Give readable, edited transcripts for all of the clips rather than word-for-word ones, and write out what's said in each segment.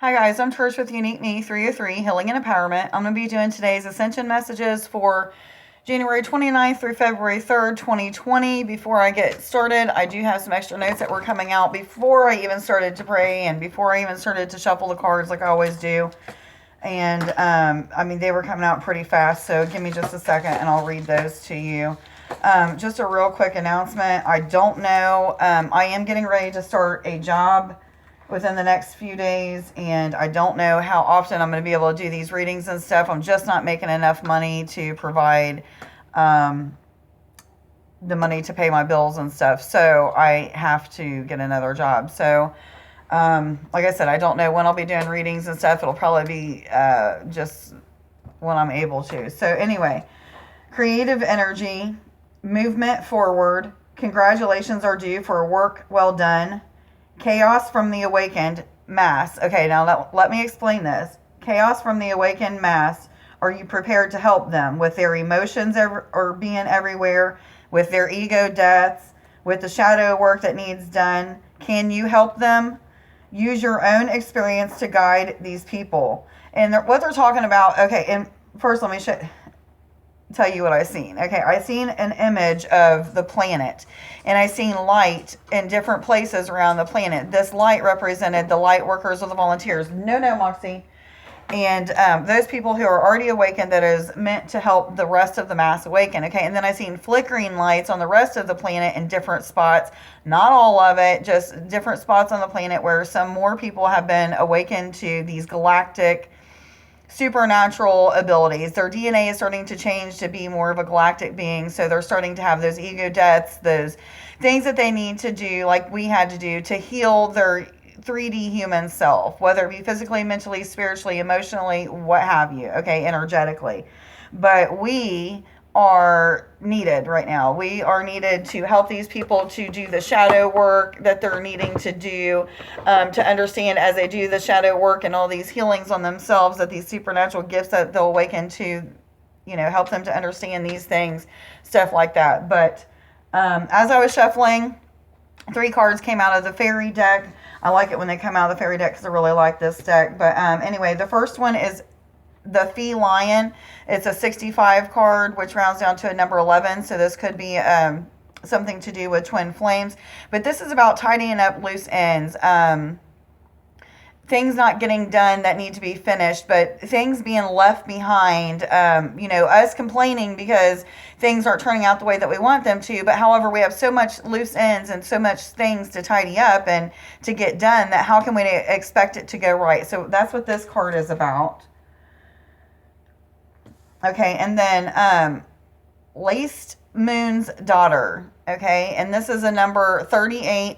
Hi guys, I'm Trish with Unique Me 303 Healing and Empowerment. I'm going to be doing today's Ascension messages for January 29th through February 3rd, 2020. Before I get started, I do have some extra notes that were coming out before I even started to pray and before I even started to shuffle the cards like I always do. And they were coming out pretty fast, so give me just a second and I'll read those to you. Just a real quick announcement. I don't know. I am getting ready to start a job within the next few days, and I don't know how often I'm going to be able to do these readings and stuff. I'm just not making enough money to provide the money to pay my bills and stuff, so I have to get another job. So like I said, I don't know when I'll be doing readings and stuff. It'll probably be just when I'm able to. So anyway, creative energy, movement forward, congratulations are due for work well done. Chaos from the awakened mass. Okay, now let me explain this. Chaos from the awakened mass. Are you prepared to help them with their emotions or being everywhere, with their ego deaths, with the shadow work that needs done? Can you help them? Use your own experience to guide these people. And what they're talking about, okay, and first let me tell you what I seen. Okay, I seen an image of the planet, and I seen light in different places around the planet. This light represented the light workers or the volunteers. No, Moxie. And those people who are already awakened, that is meant to help the rest of the mass awaken. Okay, and then I seen flickering lights on the rest of the planet in different spots. Not all of it, just different spots on the planet where some more people have been awakened to these galactic supernatural abilities. Their DNA is starting to change to be more of a galactic being, so they're starting to have those ego deaths, those things that they need to do, like we had to do, to heal their 3D human self, whether it be physically, mentally, spiritually, emotionally, what have you, okay, energetically. But we are needed right now. We are needed to help these people to do the shadow work that they're needing to do, to understand as they do the shadow work and all these healings on themselves, that these supernatural gifts that they'll awaken to, help them to understand these things, stuff like that. But as I was shuffling, 3 cards came out of the fairy deck. I like it when they come out of the fairy deck because I really like this deck. But anyway, the first one is the Fee Lion. It's a 65 card, which rounds down to a number 11. So this could be something to do with twin flames. But this is about tidying up loose ends. Things not getting done that need to be finished, but things being left behind. Us complaining because things aren't turning out the way that we want them to. But however, we have so much loose ends and so much things to tidy up and to get done that how can we expect it to go right? So that's what this card is about. Okay, and then Laced Moon's Daughter. Okay, and this is a number 38,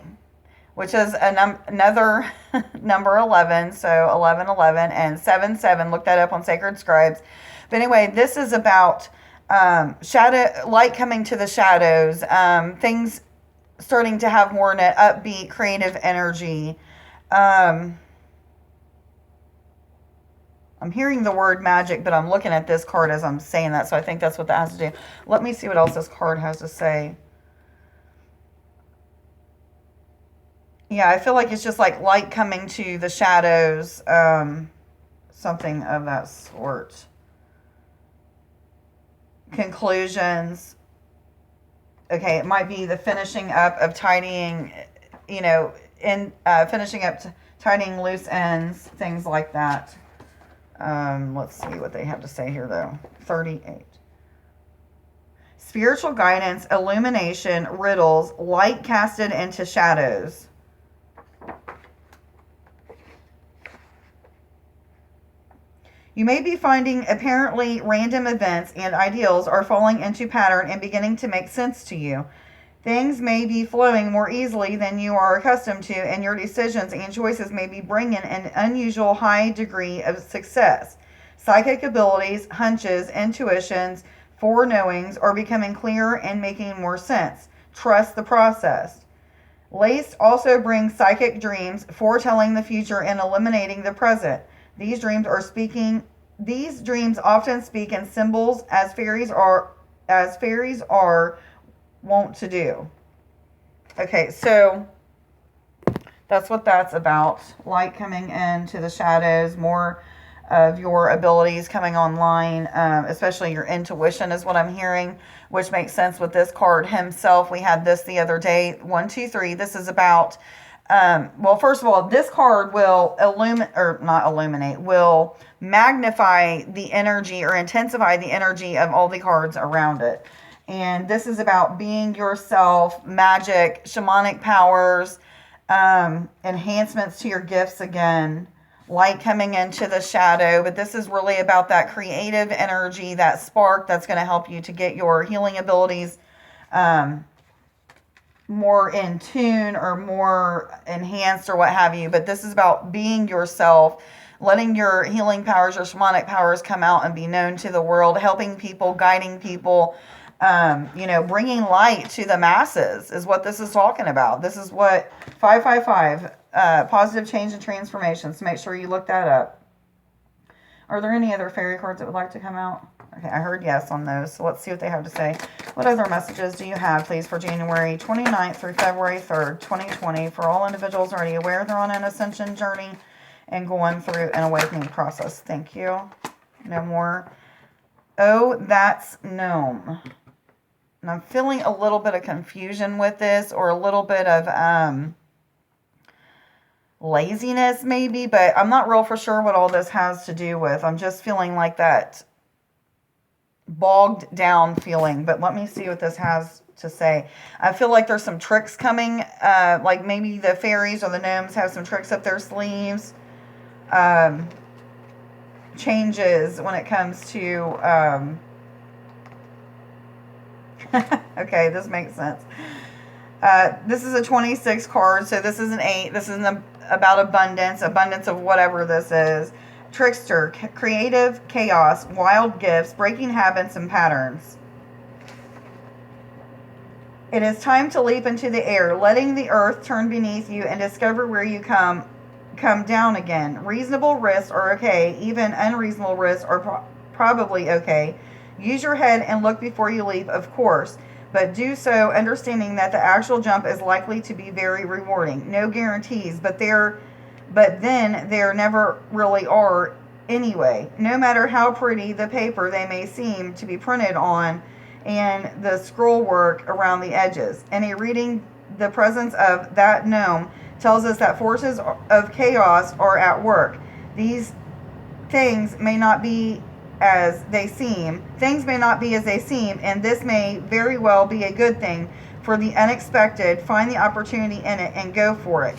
which is another number 11, so 1111 and 77. Look that up on Sacred Scribes. But anyway, this is about shadow light coming to the shadows, things starting to have more an upbeat, creative energy. I'm hearing the word magic, but I'm looking at this card as I'm saying that, so I think that's what that has to do. Let me see what else this card has to say. Yeah, I feel like it's just like light coming to the shadows, something of that sort. Conclusions. Okay, it might be the finishing up of tidying, finishing up, tidying loose ends, things like that. Let's see what they have to say here, though. 38. Spiritual guidance, illumination, riddles, light casted into shadows. You may be finding apparently random events and ideals are falling into pattern and beginning to make sense to you. Things may be flowing more easily than you are accustomed to, and your decisions and choices may be bringing an unusual high degree of success. Psychic abilities, hunches, intuitions, foreknowings are becoming clearer and making more sense. Trust the process. Lace also brings psychic dreams, foretelling the future and eliminating the present. These dreams often speak in symbols as fairies are wont to do. Okay, so That's what that's about. Light coming into the shadows, more of your abilities coming online, especially your intuition is what I'm hearing, which makes sense with this card himself. We had this the other day. 1, 2, 3. This is about, well, first of all, this card will will magnify the energy or intensify the energy of all the cards around it. And this is about being yourself, magic, shamanic powers, enhancements to your gifts again, light coming into the shadow. But this is really about that creative energy, that spark that's going to help you to get your healing abilities more in tune or more enhanced or what have you. But this is about being yourself, letting your healing powers, your shamanic powers come out and be known to the world, helping people, guiding people, bringing light to the masses is what this is talking about. This is what 555, positive change and transformation. So make sure you look that up. Are there any other fairy cards that would like to come out? Okay, I heard yes on those. So let's see what they have to say. What other messages do you have, please, for January 29th through February 3rd, 2020, for all individuals already aware they're on an ascension journey and going through an awakening process? Thank you. No more. Oh, that's gnome. And I'm feeling a little bit of confusion with this, or a little bit of laziness maybe, but I'm not real for sure what all this has to do with. I'm just feeling like that bogged down feeling, but let me see what this has to say. I feel like there's some tricks coming, like maybe the fairies or the gnomes have some tricks up their sleeves. Changes when it comes to okay, this makes sense. This is a 26 card, so this is an 8. This is about abundance of whatever this is. Trickster, creative, chaos, wild gifts, breaking habits and patterns. It is time to leap into the air, letting the earth turn beneath you and discover where you come down again. Reasonable risks are okay, even unreasonable risks are probably okay. Use your head and look before you leap, of course, but do so understanding that the actual jump is likely to be very rewarding. No guarantees, but then there never really are anyway. No matter how pretty the paper they may seem to be printed on and the scroll work around the edges. Any reading the presence of that gnome tells us that forces of chaos are at work. These things may not be as they seem. Things may not be as they seem, and this may very well be a good thing. For the unexpected, find the opportunity in it and go for it.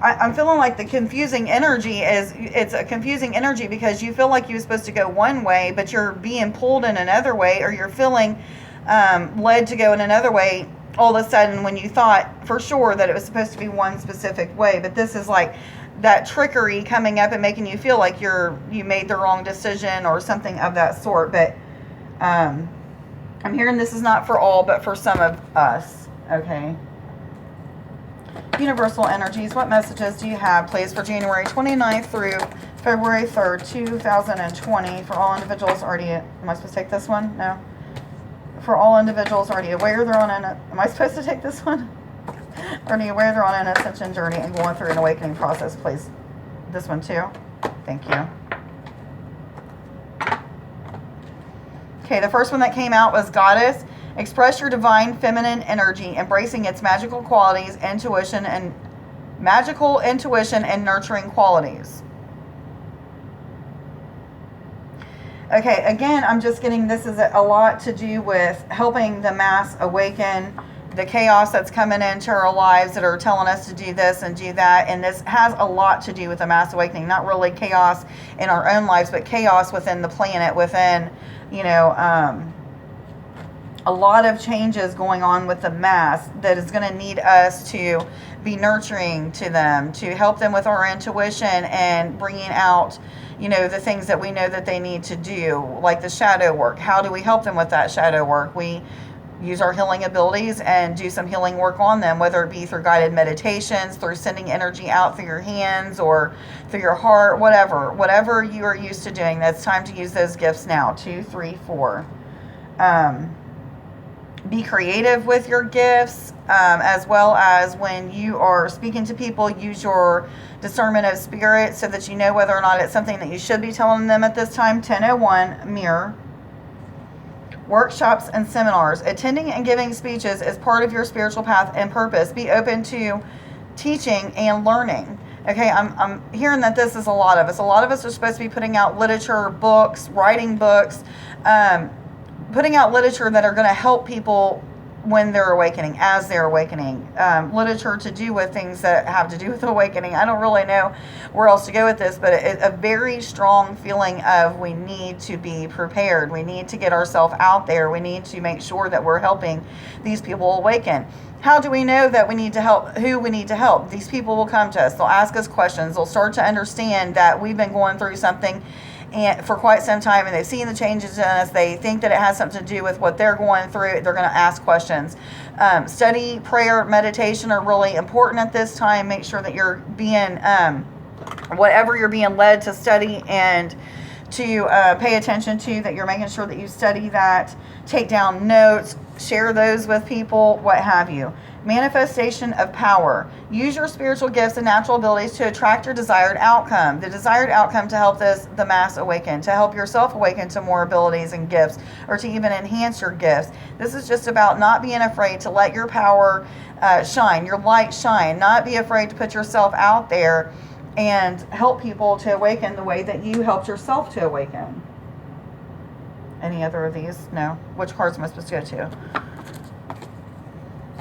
I'm feeling like the confusing energy it's a confusing energy because you feel like you were supposed to go one way, but you're being pulled in another way, or you're feeling led to go in another way all of a sudden when you thought for sure that it was supposed to be one specific way. But this is like that trickery coming up and making you feel like you made the wrong decision or something of that sort. But I'm hearing this is not for all, but for some of us. Okay. Universal energies, what messages do you have, please, for January 29th through February 3rd, 2020, for all individuals already, am I supposed to take this one? No. For all individuals already aware they're on am I supposed to take this one? Already aware they're on an ascension journey and going through an awakening process, please. This one too. Thank you. Okay, the first one that came out was Goddess. Express your divine feminine energy, embracing its magical intuition and nurturing qualities. Okay, again, I'm just getting this is a lot to do with helping the mass awaken, the chaos that's coming into our lives that are telling us to do this and do that. And this has a lot to do with the mass awakening, not really chaos in our own lives, but chaos within the planet, within, a lot of changes going on with the mass that is going to need us to be nurturing to them, to help them with our intuition and bringing out, the things that we know that they need to do, like the shadow work. How do we help them with that shadow work? We use our healing abilities and do some healing work on them, whether it be through guided meditations, through sending energy out through your hands or through your heart, whatever you are used to doing. That's time to use those gifts now. 2, 3, 4. Be creative with your gifts, as well as when you are speaking to people, use your discernment of spirit so that you know whether or not it's something that you should be telling them at this time. 1001, mirror. Workshops and seminars. Attending and giving speeches is part of your spiritual path and purpose. Be open to teaching and learning. Okay, I'm hearing that this is a lot of us. A lot of us are supposed to be putting out literature, books, writing books, putting out literature that are going to help people when they're awakening, as they're awakening. Literature to do with things that have to do with awakening. I don't really know where else to go with this, but a very strong feeling of we need to be prepared. We need to get ourselves out there. We need to make sure that we're helping these people awaken. How do we know that we need to help? Who we need to help? These people will come to us. They'll ask us questions. They'll start to understand that we've been going through something and for quite some time, and they've seen the changes in us. They think that it has something to do with what they're going through. They're going to ask questions. Study, prayer, meditation are really important at this time. Make sure that you're being, whatever you're being led to study and to pay attention to, that you're making sure that you study that, take down notes, share those with people, what have you. Manifestation of power. Use your spiritual gifts and natural abilities to attract your desired outcome. The desired outcome to help the mass awaken, to help yourself awaken to more abilities and gifts, or to even enhance your gifts. This is just about not being afraid to let your power shine, your light shine. Not be afraid to put yourself out there and help people to awaken the way that you helped yourself to awaken. Any other of these? No. Which cards am I supposed to go to?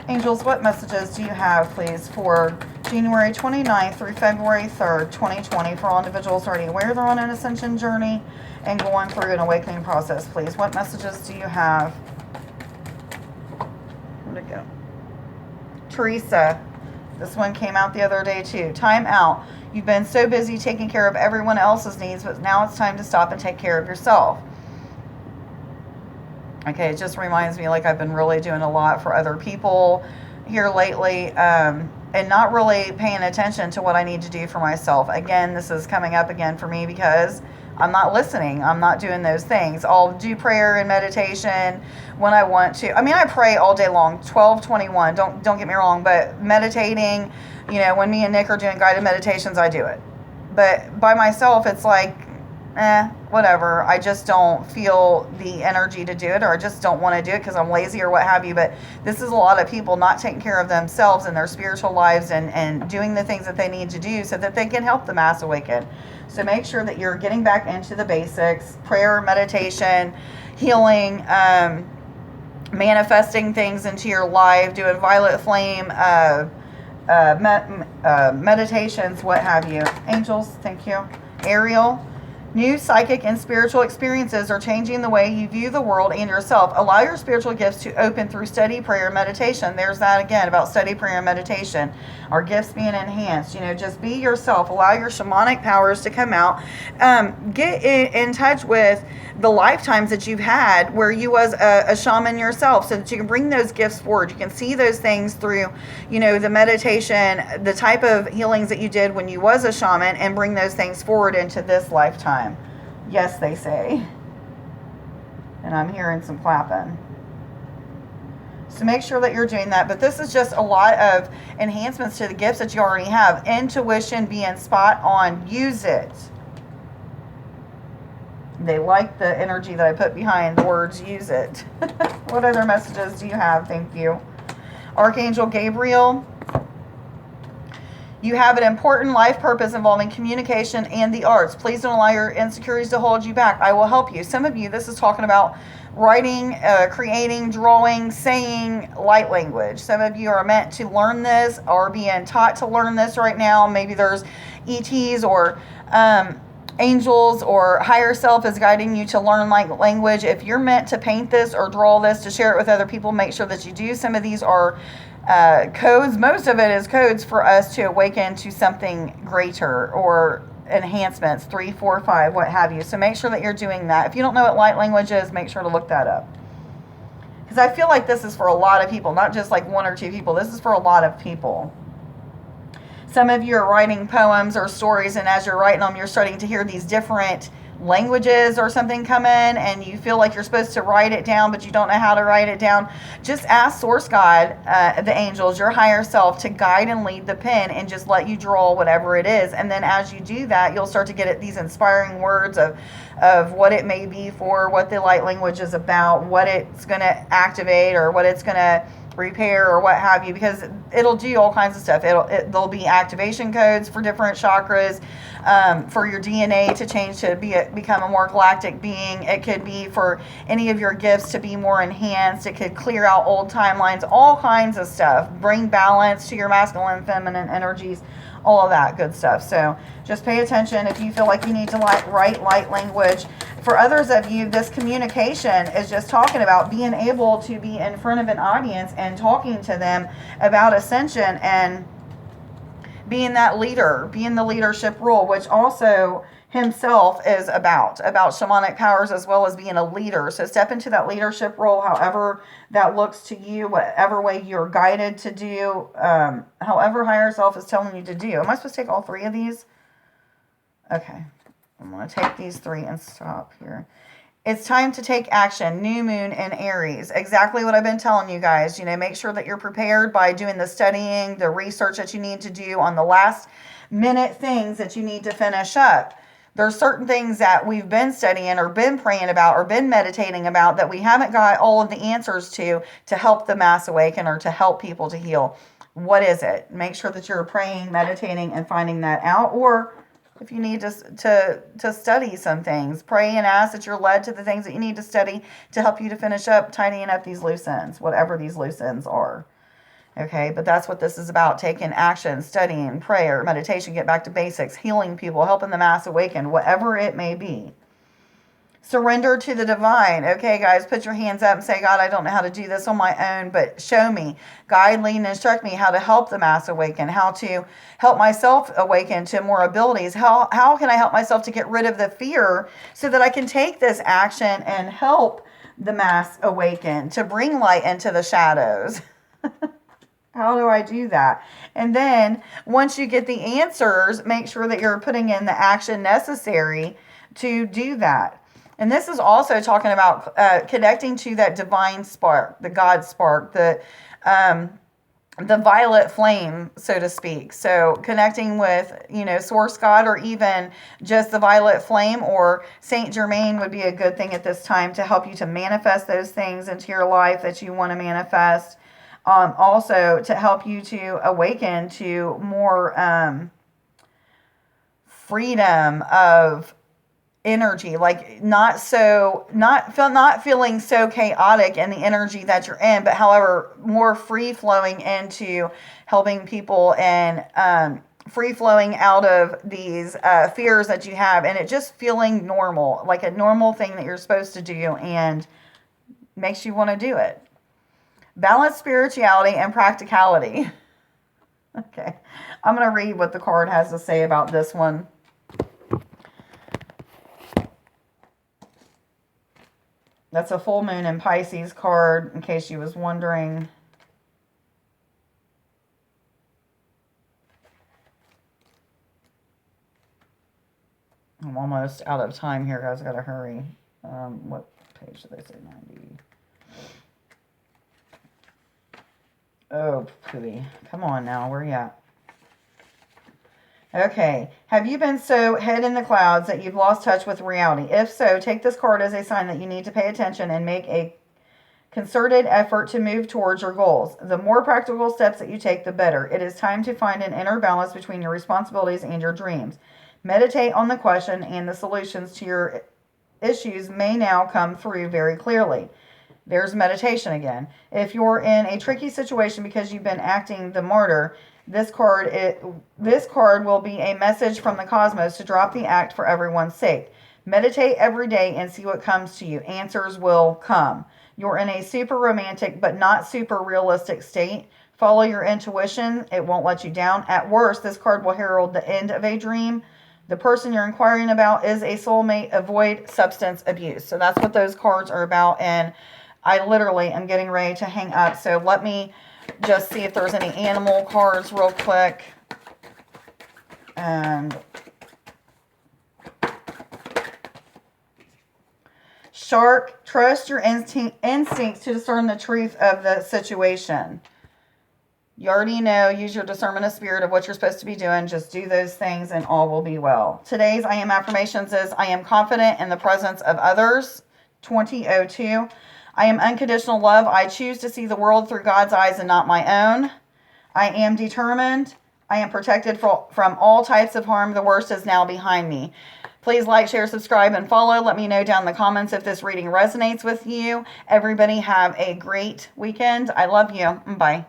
Angels, what messages do you have, please, for January 29th through February 3rd, 2020, for all individuals already aware they're on an ascension journey and going through an awakening process, please? What messages do you have? Where'd it go? Teresa, this one came out the other day, too. Time out. You've been so busy taking care of everyone else's needs, but now it's time to stop and take care of yourself. Okay, it just reminds me like I've been really doing a lot for other people here lately, and not really paying attention to what I need to do for myself. Again, this is coming up again for me because I'm not listening. I'm not doing those things. I'll do prayer and meditation when I want to. I mean, I pray all day long, 12:21. Don't get me wrong, but meditating, when me and Nick are doing guided meditations, I do it. But by myself, it's like, whatever. I just don't feel the energy to do it, or I just don't want to do it because I'm lazy or what have you. But this is a lot of people not taking care of themselves and their spiritual lives and doing the things that they need to do so that they can help the mass awaken. So make sure that you're getting back into the basics: prayer, meditation, healing, manifesting things into your life, doing violet flame, meditations, what have you. Angels, thank you. Ariel, new psychic and spiritual experiences are changing the way you view the world and yourself. Allow your spiritual gifts to open through study, prayer, and meditation. There's that again about study, prayer, and meditation. Our gifts being enhanced. Just be yourself. Allow your shamanic powers to come out. Get in touch with the lifetimes that you've had where you was a shaman yourself, so that you can bring those gifts forward. You can see those things through, the meditation, the type of healings that you did when you was a shaman, and bring those things forward into this lifetime. Yes, they say. And I'm hearing some clapping. So make sure that you're doing that. But this is just a lot of enhancements to the gifts that you already have. Intuition being spot on. Use it. They like the energy that I put behind the words use it. What other messages do you have? Thank you. Archangel Gabriel. You have an important life purpose involving communication and the arts. Please don't allow your insecurities to hold you back. I will help you. Some of you, this is talking about writing, creating, drawing, saying, light language. Some of you are meant to learn this or being taught to learn this right now. Maybe there's ETs or angels or higher self is guiding you to learn light language. If you're meant to paint this or draw this to share it with other people, make sure that you do. Some of these are codes. Most of it is codes for us to awaken to something greater or enhancements, 3, 4, 5, what have you. So make sure that you're doing that. If you don't know what light language is, make sure to look that up. Because I feel like this is for a lot of people, not just like one or two people. This is for a lot of people. Some of you are writing poems or stories, and as you're writing them, you're starting to hear these different languages or something come in, and you feel like you're supposed to write it down, but you don't know how to write it down. Just ask Source God, the angels, your higher self, to guide and lead the pen and just let you draw whatever it is. And then as you do that, you'll start to get these inspiring words of what it may be for, what the light language is about, what it's going to activate or what it's going to repair or what have you, because it'll do all kinds of stuff. There'll be activation codes for different chakras, for your DNA to change to become a more galactic being. It could be for any of your gifts to be more enhanced. It could clear out old timelines, all kinds of stuff. Bring balance to your masculine and feminine energies, all of that good stuff. So just pay attention if you feel like you need to write light language. For others of you, this communication is just talking about being able to be in front of an audience and talking to them about ascension and being that leader, being the leadership role, which also himself is about shamanic powers as well as being a leader. So step into that leadership role, however that looks to you, whatever way you're guided to do, however higher self is telling you to do. Am I supposed to take all three of these? Okay. I'm going to take these three and stop here. It's time to take action. New moon in Aries. Exactly what I've been telling you guys. You know, make sure that you're prepared by doing the studying, the research that you need to do on the last minute things that you need to finish up. There's certain things that we've been studying or been praying about or been meditating about that we haven't got all of the answers to help the mass awaken or to help people to heal. What is it? Make sure that you're praying, meditating, and finding that out. Or if you need to study some things, pray and ask that you're led to the things that you need to study to help you to finish up tidying up these loose ends, whatever these loose ends are. Okay, but that's what this is about. Taking action, studying, prayer, meditation, get back to basics, healing people, helping the mass awaken, whatever it may be. Surrender to the divine. Okay, guys, put your hands up and say, God, I don't know how to do this on my own, but show me, guide, lead, and instruct me how to help the mass awaken, how to help myself awaken to more abilities. How can I help myself to get rid of the fear so that I can take this action and help the mass awaken, to bring light into the shadows? How do I do that? And then once you get the answers, make sure that you're putting in the action necessary to do that. And this is also talking about connecting to that divine spark, the God spark, the violet flame, so to speak. So connecting with, Source God, or even just the violet flame, or Saint Germain would be a good thing at this time to help you to manifest those things into your life that you want to manifest. Also to help you to awaken to more freedom of energy, like not feeling so chaotic in the energy that you're in, but however more free flowing into helping people and free flowing out of these fears that you have, and it just feeling normal, like a normal thing that you're supposed to do, and makes you want to do it. Balance spirituality and practicality. Okay, I'm going to read what the card has to say about this one. That's a full moon in Pisces card, in case you was wondering. I'm almost out of time here, guys. I gotta hurry. What page did they say? 90. Oh, pooey. Come on now. Where you at? Okay. Have you been so head in the clouds that you've lost touch with reality? If so, take this card as a sign that you need to pay attention and make a concerted effort to move towards your goals. The more practical steps that you take, the better. It is time to find an inner balance between your responsibilities and your dreams. Meditate on the question, and the solutions to your issues may now come through very clearly. There's meditation again. If you're in a tricky situation because you've been acting the martyr, this card will be a message from the cosmos to drop the act for everyone's sake. Meditate every day and see what comes to you. Answers will come. You're in a super romantic but not super realistic state. Follow your intuition. It won't let you down. At worst, this card will herald the end of a dream. The person you're inquiring about is a soulmate. Avoid substance abuse. So that's what those cards are about. And I literally am getting ready to hang up. So let me just see if there's any animal cards real quick. And Shark, trust your instincts to discern the truth of the situation. You already know, use your discernment of spirit of what you're supposed to be doing. Just do those things and all will be well. Today's I am affirmations is I am confident in the presence of others. 2002. I am unconditional love. I choose to see the world through God's eyes and not my own. I am determined. I am protected from all types of harm. The worst is now behind me. Please like, share, subscribe, and follow. Let me know down in the comments if this reading resonates with you. Everybody have a great weekend. I love you. Bye.